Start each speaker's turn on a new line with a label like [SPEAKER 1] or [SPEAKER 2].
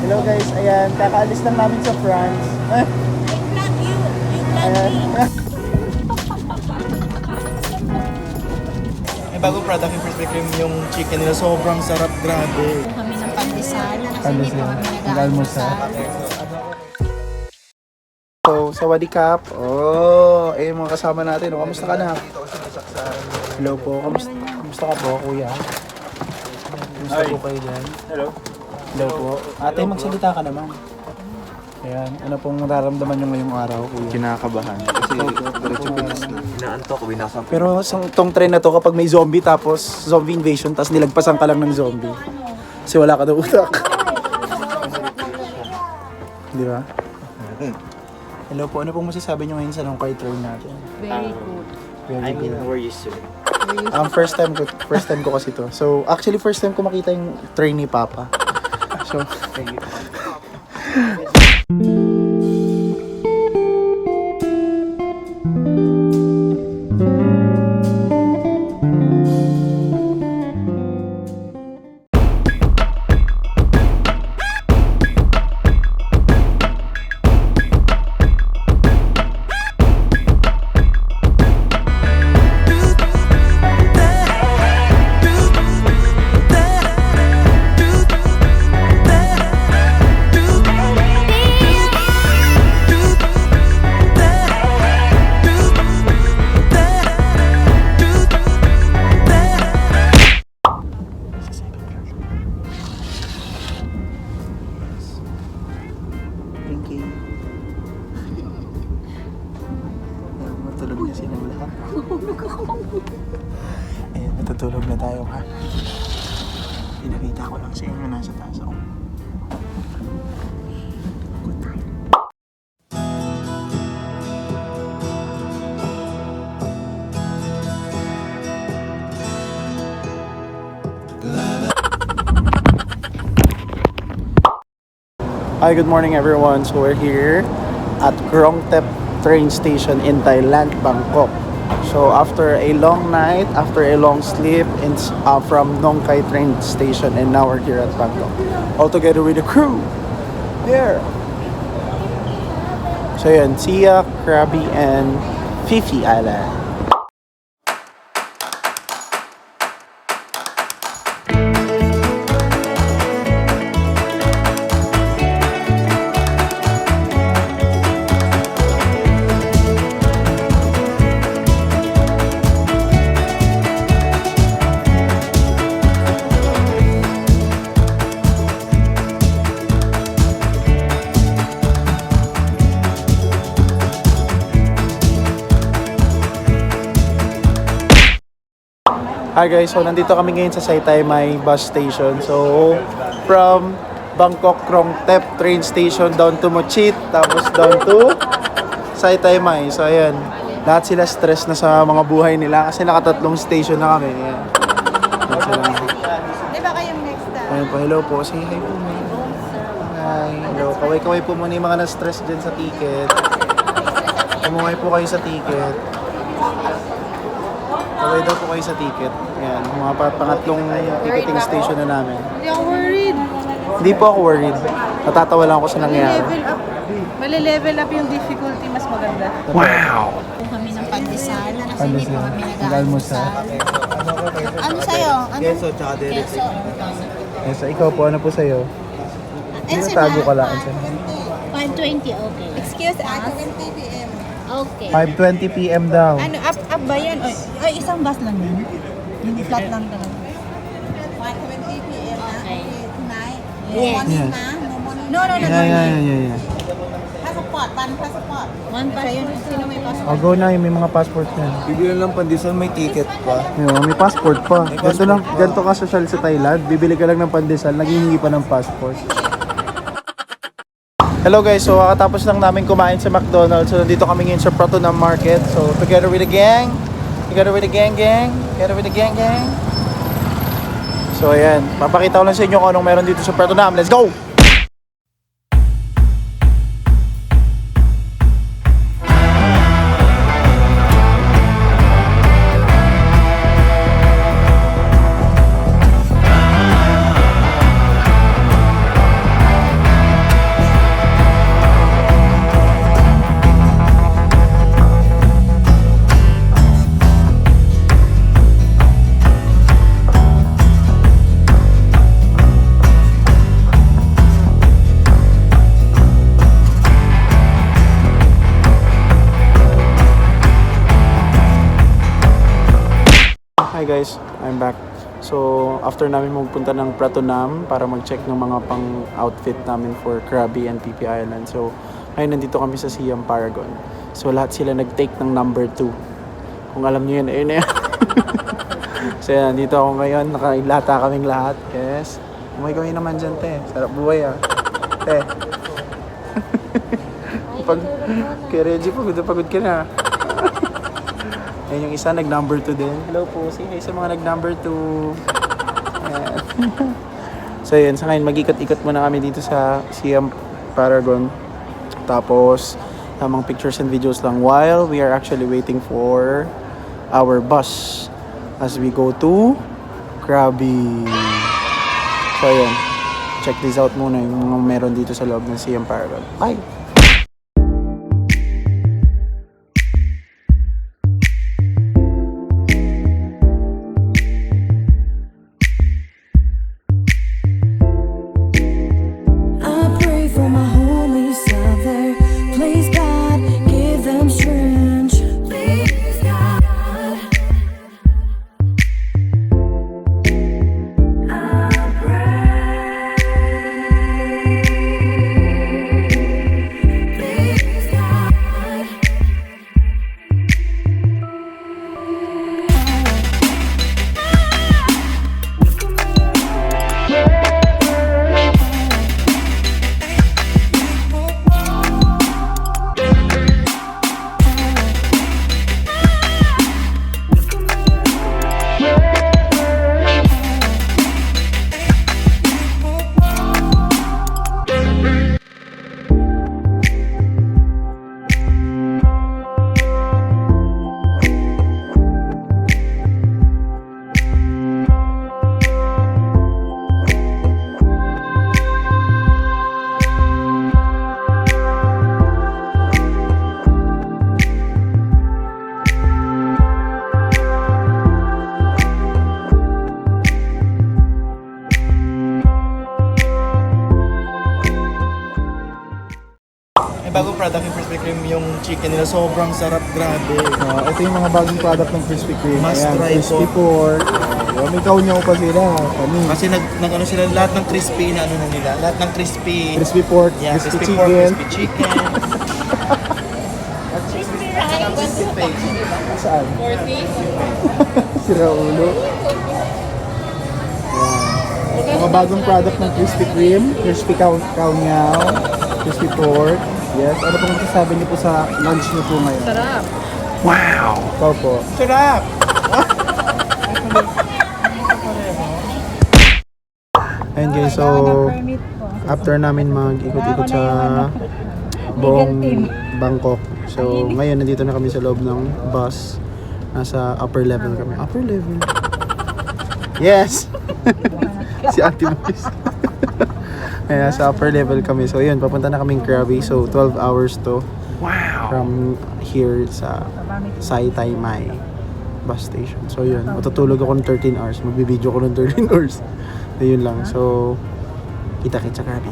[SPEAKER 1] Hello guys, ayan, kakaalis lang namin sa France. Ayan. May bagong product yung Krispy Kreme, yung chicken nila, sobrang sarap, grabe.
[SPEAKER 2] Kami ng pandesal kasi hindi pa kami
[SPEAKER 1] Nag-almusal.
[SPEAKER 2] nag-aalmusal.
[SPEAKER 1] So, sawadikap. Oh, eh mga kasama natin. Oh, kamusta ka na? Hello po. Kamusta ka po, kuya? Kamusta po kayo dyan?
[SPEAKER 3] Hello.
[SPEAKER 1] Hello po. Ate, magsalita ka naman. Ayan, ano pong nararamdaman nyo ngayong araw, kuya?
[SPEAKER 3] Kinakabahan kasi diretso binas na. Inaantok, binasang.
[SPEAKER 1] Pero tong trend na to, kapag may zombie tapos zombie invasion, tapos nilagpasan ka lang ng zombie. Kasi wala ka daw utak. Di ba? Hello po, ano pong masasabi nyo ngayon sa Nongkay train natin?
[SPEAKER 2] Very good.
[SPEAKER 1] Very good.
[SPEAKER 3] we're used to it.
[SPEAKER 1] First time ko kasi to. So, actually first time ko makita yung train ni Papa. So, thank you. Matulog na silang lahat. Ayan, matutulog na tayo ha. Pinakita ko lang sa inyo nasa taas ako. Good time. Hi, good morning everyone. So we're here at Krong Thep train station in Thailand, Bangkok. So after a long night, after a long sleep from Nong Khai train station, and now we're here at Bangkok. All together with the crew. There. So yan, Sia, Krabi, and Fifi Island. Hi guys, so nandito kami ngayon sa Saitai Mai bus station. So from Bangkok Krong Thep train station down to Mochit, tapos down to Saitai Mai. So ayan, lahat sila stress na sa mga buhay nila kasi nakatatlong station na kami. Ayan.
[SPEAKER 2] Di ba kayong next time?
[SPEAKER 1] Ayan po, hello po. Say hi po. Hi. Hello. Kaway-kaway po muna yung mga na-stress dyan sa ticket. Kumuhay po kayo sa ticket. Kaway daw po kayo sa ticket. Ayan, mga pangatlong ticketing station na namin.
[SPEAKER 2] Hindi ako worried.
[SPEAKER 1] Hindi po ako worried. Natatawa lang ako sa nangyari.
[SPEAKER 2] Mali-level up. Mali-level up yung difficulty, mas maganda.
[SPEAKER 1] Wow!
[SPEAKER 2] Kami ng pandesal kasi hindi pa kami
[SPEAKER 1] Nag-almusal.
[SPEAKER 2] nag-aalmusal. Ano sa'yo? Ano?
[SPEAKER 3] Queso tsaka dere.
[SPEAKER 2] Queso.
[SPEAKER 1] Yes, so ikaw po, ano po sa'yo? Tago ka lang.
[SPEAKER 2] 5:20, okay.
[SPEAKER 4] Excuse, 20 p.m.
[SPEAKER 2] Okay.
[SPEAKER 1] 5:20 p.m. daw.
[SPEAKER 2] Ano, up ba yan? Ay, isang bus lang yan? Hindi flat lang talaga.
[SPEAKER 4] 1:20 p.m.
[SPEAKER 2] Okay.
[SPEAKER 4] Tonight.
[SPEAKER 2] Yes.
[SPEAKER 4] Morning
[SPEAKER 1] Yes.
[SPEAKER 4] na. No morning.
[SPEAKER 2] No, no, no.
[SPEAKER 1] Yeah.
[SPEAKER 4] Passport. One passport.
[SPEAKER 2] One passport. Sino may passport?
[SPEAKER 1] Oh, go na, may mga passport yan.
[SPEAKER 3] Bibili lang pandesal, may ticket pa.
[SPEAKER 1] May passport pa. Ganito ka social sa Thailand, bibili ka lang ng pandesal, naghihingi pa ng passport. Hello guys, so kakatapos lang namin kumain sa McDonald's. So nandito kami ngayon sa Pratunam Market. So together with the gang. So ayan, papakita ko lang sa inyo kung anong meron dito sa Pratunam. Let's go! guys, I'm back. So, after namin magpunta ng Pratunam para mag-check ng mga pang-outfit namin for Krabi and PP Island. So, ngayon nandito kami sa Siam Paragon. So, lahat sila nag-take ng number 2. Kung alam niyo yun, ayun na yan. So, yan, nandito ako ngayon. Nakailata kaming lahat. Yes. Umay kami naman dyan, te. Sarap buhay, ah. Te. Kay Reggie, pagod ka na. Ayun yung isa, nag-number 2 din. Hello po, say hi sa mga nag-number 2. Ayan. So yun, sa ngayon, mag-ikot-ikot muna kami dito sa Siam Paragon. Tapos, tamang pictures and videos lang while we are actually waiting for our bus as we go to Krabi. So yun, check this out muna yung mga meron dito sa loob ng Siam Paragon. Bye!
[SPEAKER 5] May bagong product yung Krispy Kreme, yung chicken nila. Sobrang sarap, grabe.
[SPEAKER 1] Ito yung mga bagong product ng Krispy Kreme.
[SPEAKER 5] Must
[SPEAKER 1] Ayan,
[SPEAKER 5] try
[SPEAKER 1] crispy
[SPEAKER 5] po.
[SPEAKER 1] pork. May kaunyaw pa sila. Kami.
[SPEAKER 5] Kasi nag-ano sila, lahat ng crispy na ano na nila. Lahat ng crispy.
[SPEAKER 1] Crispy pork,
[SPEAKER 5] Yeah,
[SPEAKER 1] crispy
[SPEAKER 5] crispy pork,
[SPEAKER 1] chicken.
[SPEAKER 5] crispy chicken.
[SPEAKER 1] Saan? 40. Sira ulo. Ayan. Mga bagong product ng Krispy Kreme. Crispy kaunyaw. Crispy pork. Yes. Ano pong masasabi niyo po sa lunch niyo po ngayon?
[SPEAKER 2] Sarap.
[SPEAKER 1] Wow! Ikaw po.
[SPEAKER 5] Sarap!
[SPEAKER 1] Ayun guys, so after namin mag-ikot-ikot sa buong Bangkok. So ngayon nandito na kami sa loob ng bus. Nasa upper level kami. Upper level? Yes! Si Ate Moise. Ayan, sa upper level kami. So yun, papunta na kaming Krabi. So 12 hours to. Wow! From here sa Sai Mai bus station. So yun, matutulog ako ng 13 hours. Magbibideo ko ng 13 hours. Ayun lang. So, kita-kits sa Krabi.